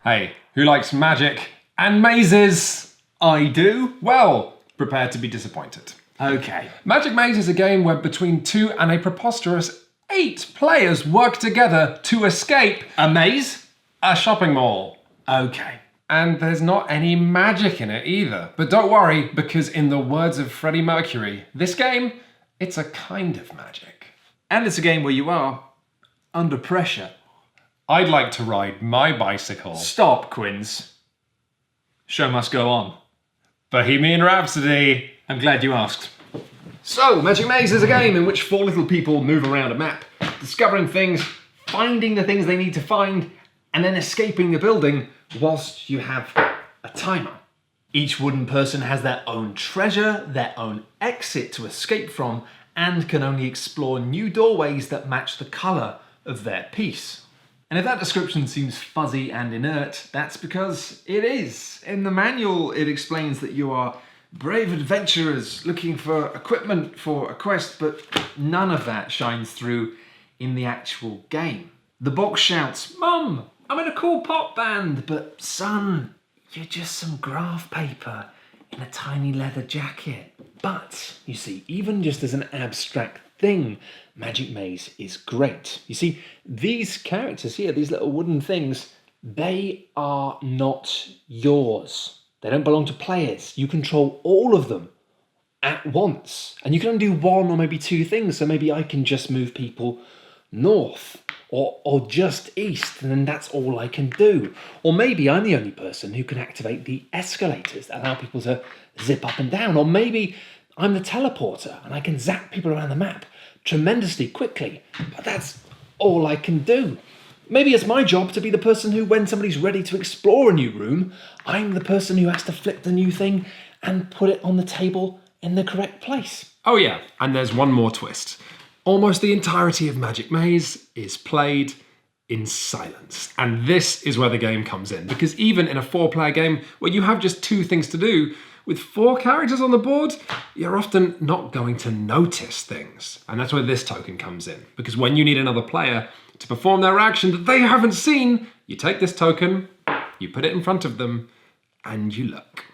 Hey, who likes magic and mazes? I do. Well, prepare to be disappointed. Okay. Magic Maze is a game where between 2 and a preposterous 8 players work together to escape A maze? a shopping mall. Okay. And there's not any magic in it either. But don't worry, because in the words of Freddie Mercury, this game, it's a kind of magic. And it's a game where you are under pressure. I'd like to ride my bicycle. Stop, Quinns. Show must go on. Bohemian Rhapsody. I'm glad you asked. So, Magic Maze is a game in which 4 little people move around a map, discovering things, finding the things they need to find, and then escaping the building whilst you have a timer. Each wooden person has their own treasure, their own exit to escape from, and can only explore new doorways that match the colour of their piece. And if that description seems fuzzy and inert, that's because it is. In the manual, it explains that you are brave adventurers looking for equipment for a quest, but none of that shines through in the actual game. The box shouts, "Mum, I'm in a cool pop band," but son, you're just some graph paper in a tiny leather jacket. But, you see, even just as an abstract thing, Magic Maze is great. You see, these characters here, these little wooden things, they are not yours. They don't belong to players. You control all of them at once. And you can only do 1 or maybe 2 things. So maybe I can just move people north or just east, and then that's all I can do. Or maybe I'm the only person who can activate the escalators that allow people to zip up and down. Or maybe I'm the teleporter and I can zap people around the map tremendously quickly. But that's all I can do. Maybe it's my job to be the person who, when somebody's ready to explore a new room, I'm the person who has to flip the new thing and put it on the table in the correct place. Oh yeah, and there's one more twist. Almost the entirety of Magic Maze is played in silence. And this is where the game comes in, because even in a 4-player game where you have just 2 things to do, with 4 characters on the board, you're often not going to notice things. And that's where this token comes in, because when you need another player to perform their action that they haven't seen, you take this token, you put it in front of them, and you look.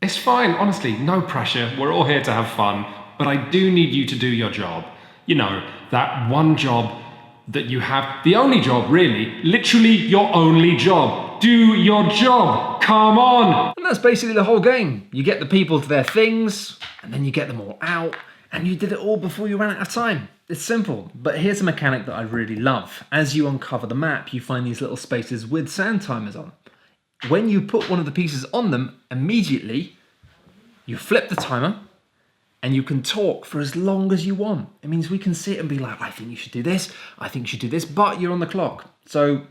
It's fine, honestly, no pressure. We're all here to have fun, but I do need you to do your job. You know, that one job that you have, the only job really, literally your only job. Do your job, come on! And that's basically the whole game. You get the people to their things, and then you get them all out, and you did it all before you ran out of time. It's simple, but here's a mechanic that I really love. As you uncover the map, you find these little spaces with sand timers on. When you put one of the pieces on them, immediately, you flip the timer, and you can talk for as long as you want. It means we can sit and be like, I think you should do this, I think you should do this, but you're on the clock. So,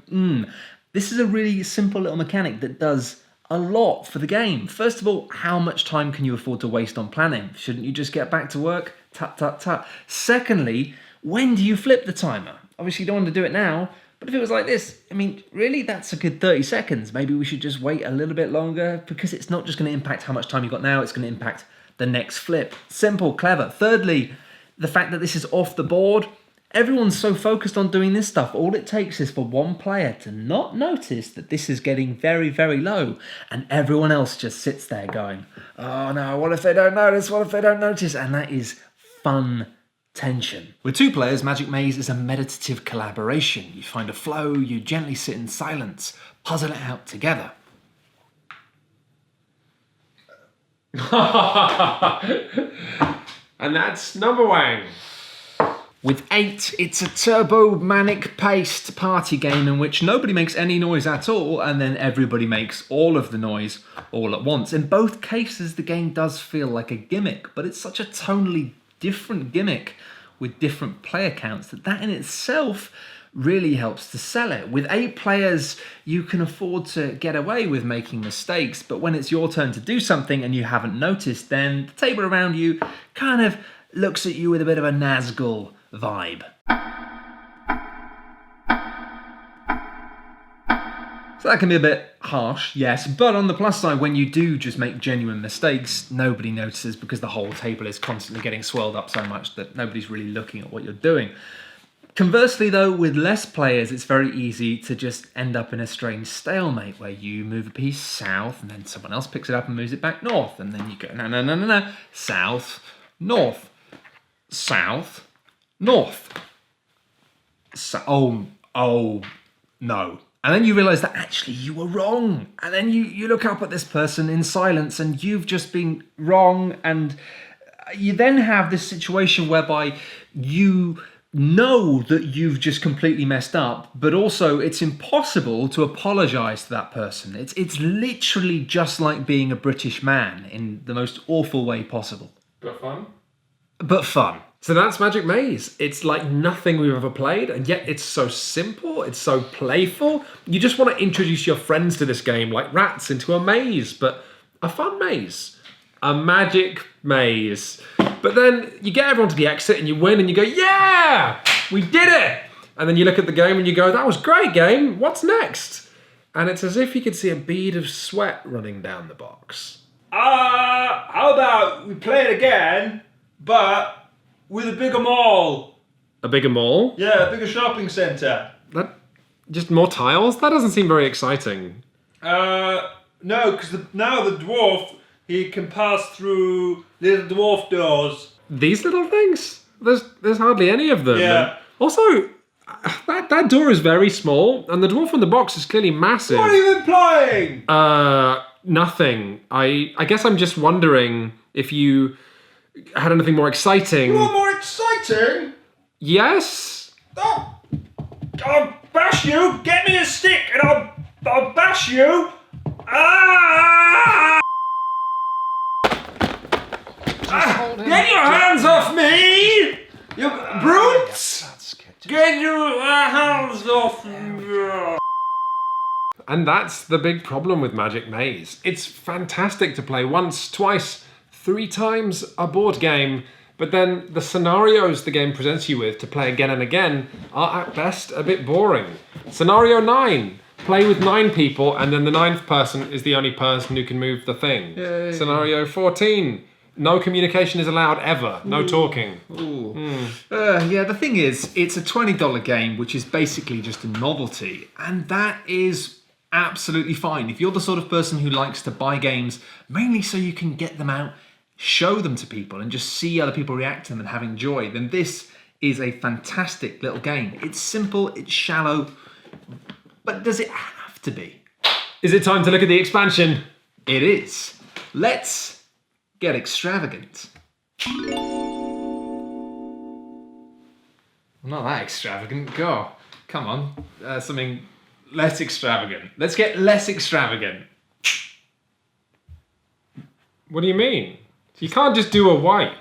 this is a really simple little mechanic that does a lot for the game. First of all, how much time can you afford to waste on planning? Shouldn't you just get back to work? Tut, tut, tut. Secondly, when do you flip the timer? Obviously you don't want to do it now, but if it was like this, I mean, really, that's a good 30 seconds. Maybe we should just wait a little bit longer, because it's not just going to impact how much time you've got now, it's going to impact the next flip. Simple, clever. Thirdly, the fact that this is off the board. Everyone's so focused on doing this stuff. All it takes is for one player to not notice that this is getting very, very low, and everyone else just sits there going, oh no, what if they don't notice? What if they don't notice? And that is fun tension. With 2 players, Magic Maze is a meditative collaboration. You find a flow, you gently sit in silence, puzzle it out together. And that's number 1. With 8, it's a turbo manic-paced party game in which nobody makes any noise at all, and then everybody makes all of the noise all at once. In both cases, the game does feel like a gimmick, but it's such a tonally different gimmick with different player counts that in itself really helps to sell it. With 8 players, you can afford to get away with making mistakes, but when it's your turn to do something and you haven't noticed, then the table around you kind of looks at you with a bit of a Nazgul vibe. So that can be a bit harsh, yes, but on the plus side, when you do just make genuine mistakes, nobody notices, because the whole table is constantly getting swirled up so much that nobody's really looking at what you're doing. Conversely though, with less players, it's very easy to just end up in a strange stalemate where you move a piece south and then someone else picks it up and moves it back north. And then you go, no, south, north, south, north. Oh, no. And then you realise that actually you were wrong. And then you look up at this person in silence and you've just been wrong. And you then have this situation whereby you know that you've just completely messed up, but also it's impossible to apologise to that person. It's literally just like being a British man in the most awful way possible. But fun. But fun. So that's Magic Maze. It's like nothing we've ever played, and yet it's so simple, it's so playful. You just want to introduce your friends to this game like rats into a maze, but a fun maze. A magic maze. But then you get everyone to the exit and you win and you go, yeah, we did it. And then you look at the game and you go, that was great game, what's next? And it's as if you could see a bead of sweat running down the box. How about we play it again, but with a bigger mall? A bigger mall? Yeah, a bigger shopping centre. That just more tiles? That doesn't seem very exciting. No, because now the dwarf, he can pass through little dwarf doors. These little things? There's hardly any of them. Yeah. And also, that door is very small, and the dwarf on the box is clearly massive. What are you implying? Nothing. I guess I'm just wondering if you had anything more exciting. You want more exciting? Yes? Oh, I'll bash you! Get me a stick and I'll bash you! Ah! Get your hands off me! You brutes! Get your hands off me! And that's the big problem with Magic Maze. It's fantastic to play once, twice, 3 times a board game, but then the scenarios the game presents you with to play again and again are at best a bit boring. Scenario 9, play with 9 people and then the 9th person is the only person who can move the thing. Yay. Scenario 14, no communication is allowed ever, no talking. Yeah, the thing is, it's a $20 game, which is basically just a novelty, and that is absolutely fine. If you're the sort of person who likes to buy games mainly so you can get them out, show them to people, and just see other people react to them and having joy, then this is a fantastic little game. It's simple, it's shallow, but does it have to be? Is it time to look at the expansion? It is. Let's get extravagant. Not that extravagant. Go. Come on. Something less extravagant. Let's get less extravagant. What do you mean? You can't just do a wipe.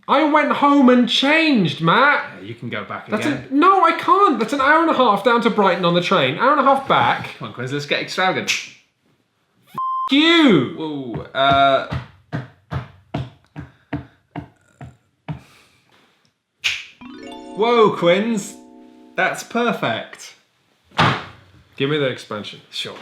I went home and changed, Matt. You can go back That's again. no, I can't. That's an hour and a half down to Brighton on the train. Hour and a half back. Come on, Quiz, let's get extravagant. You. Whoa, Whoa, Quins. That's perfect. Give me the expansion. Sure.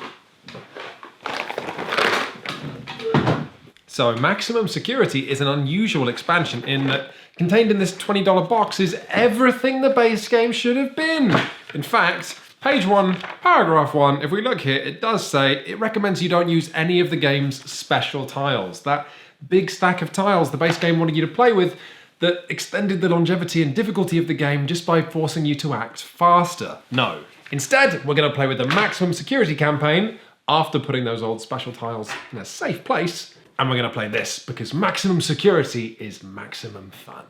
So, Maximum Security is an unusual expansion in that contained in this $20 box is everything the base game should have been. In fact, page 1, paragraph 1, if we look here, it does say it recommends you don't use any of the game's special tiles. That big stack of tiles the base game wanted you to play with that extended the longevity and difficulty of the game just by forcing you to act faster. No. Instead, we're going to play with the Maximum Security campaign after putting those old special tiles in a safe place. And we're going to play this because maximum security is maximum fun.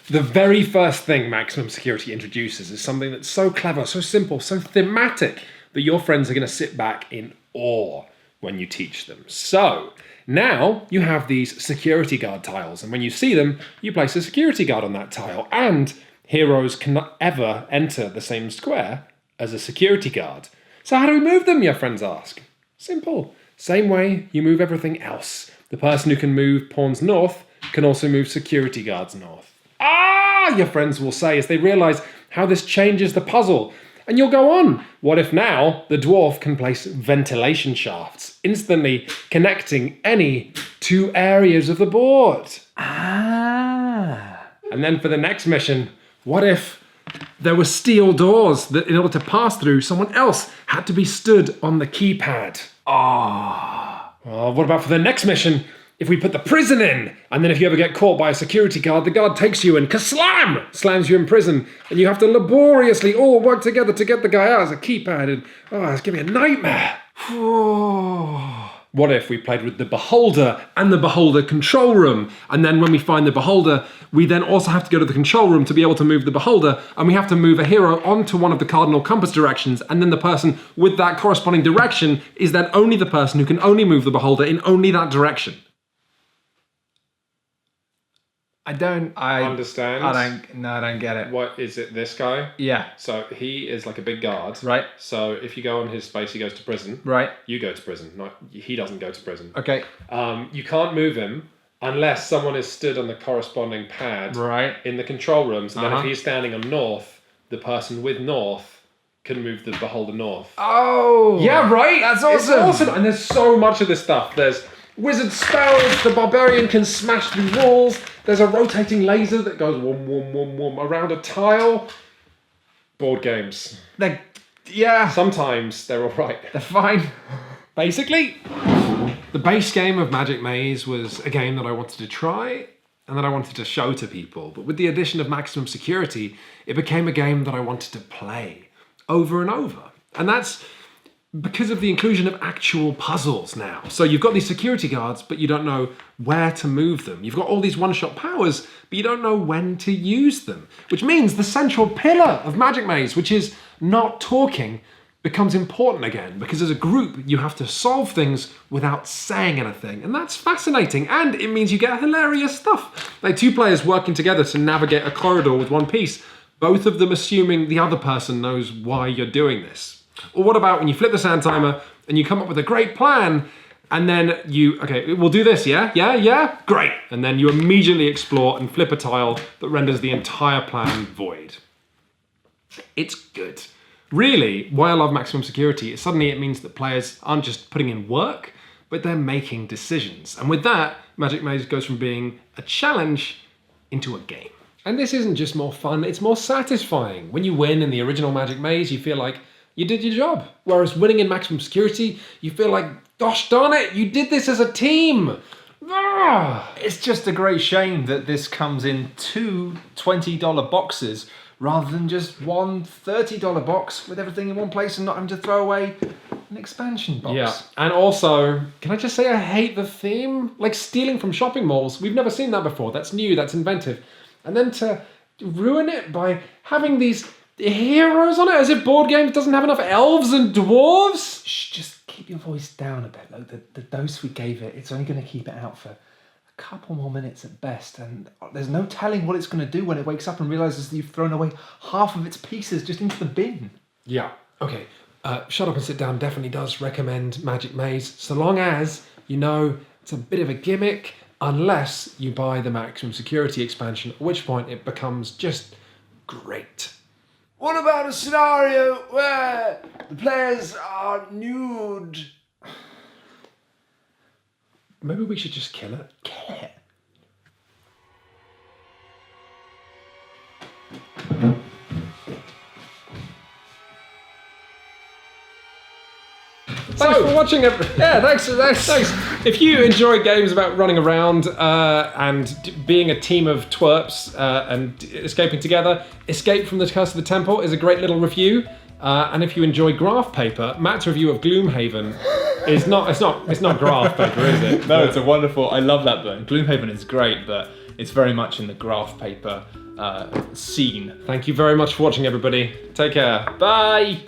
The very first thing Maximum Security introduces is something that's so clever, so simple, so thematic that your friends are going to sit back in awe when you teach them. So now you have these security guard tiles, and when you see them, you place a security guard on that tile, and heroes cannot ever enter the same square as a security guard. So how do we move them, your friends ask? Simple. Same way you move everything else. The person who can move pawns north can also move security guards north. Ah, your friends will say as they realise how this changes the puzzle. And you'll go on. What if now the dwarf can place ventilation shafts, instantly connecting any 2 areas of the board? Ah. And then for the next mission, what if there were steel doors that in order to pass through, someone else had to be stood on the keypad. Well, what about for the next mission? If we put the prison in, and then if you ever get caught by a security guard, the guard takes you and kaslam! Slams you in prison, and you have to laboriously all work together to get the guy out as a keypad, and it's giving me a nightmare. What if we played with the Beholder and the Beholder control room, and then when we find the Beholder, we then also have to go to the control room to be able to move the Beholder, and we have to move a hero onto one of the cardinal compass directions, and then the person with that corresponding direction is then only the person who can only move the Beholder in only that direction. I Understand? I don't get it. What is it, this guy? Yeah. So he is like a big guard. Right. So if you go on his space, he goes to prison. Right. You go to prison. He doesn't go to prison. Okay. You can't move him unless someone is stood on the corresponding pad in the control room. So then if he's standing on north, the person with north can move the Beholder north. Oh. Yeah, right? That's awesome. It's awesome. And there's so much of this stuff. There's wizard spells, the barbarian can smash through walls, there's a rotating laser that goes wom, wom, wom, wom around a tile. Board games. Sometimes they're alright. They're fine. Basically, the base game of Magic Maze was a game that I wanted to try and that I wanted to show to people. But with the addition of maximum security, it became a game that I wanted to play over and over. And that's because of the inclusion of actual puzzles now. So you've got these security guards, but you don't know where to move them. You've got all these one-shot powers, but you don't know when to use them. Which means the central pillar of Magic Maze, which is not talking, becomes important again. Because as a group, you have to solve things without saying anything. And that's fascinating. And it means you get hilarious stuff. Like two players working together to navigate a corridor with one piece, both of them assuming the other person knows why you're doing this. Or what about when you flip the sand timer and you come up with a great plan and then okay, we'll do this, yeah? Yeah? Great. And then you immediately explore and flip a tile that renders the entire plan void. It's good. Really, why I love maximum security is suddenly it means that players aren't just putting in work, but they're making decisions. And with that, Magic Maze goes from being a challenge into a game. And this isn't just more fun, it's more satisfying. When you win in the original Magic Maze, you feel like you did your job. Whereas winning in maximum security, you feel like, gosh darn it, you did this as a team. It's just a great shame that this comes in two $20 boxes rather than just one $30 box with everything in one place and not having to throw away an expansion box. Yeah, and also, can I just say I hate the theme? Like stealing from shopping malls. We've never seen that before. That's new, that's inventive. And then to ruin it by having these heroes on it, as if board games doesn't have enough elves and dwarves. Shh, just keep your voice down a bit. Like the dose we gave it, it's only going to keep it out for a couple more minutes at best, and there's no telling what it's going to do when it wakes up and realizes that you've thrown away half of its pieces just into the bin. Yeah, okay. Shut Up and Sit Down definitely does recommend Magic Maze, so long as you know it's a bit of a gimmick, unless you buy the maximum security expansion, at which point it becomes just great. What about a scenario where the players are nude? Maybe we should just kill it. Kill it. Thanks for watching. Thanks. If you enjoy games about running around and being a team of twerps and escaping together, Escape from the Curse of the Temple is a great little review. And if you enjoy graph paper, Matt's review of Gloomhaven is not. It's not graph paper, is it? No, it's a wonderful. I love that book. Gloomhaven is great, but it's very much in the graph paper scene. Thank you very much for watching, everybody. Take care. Bye.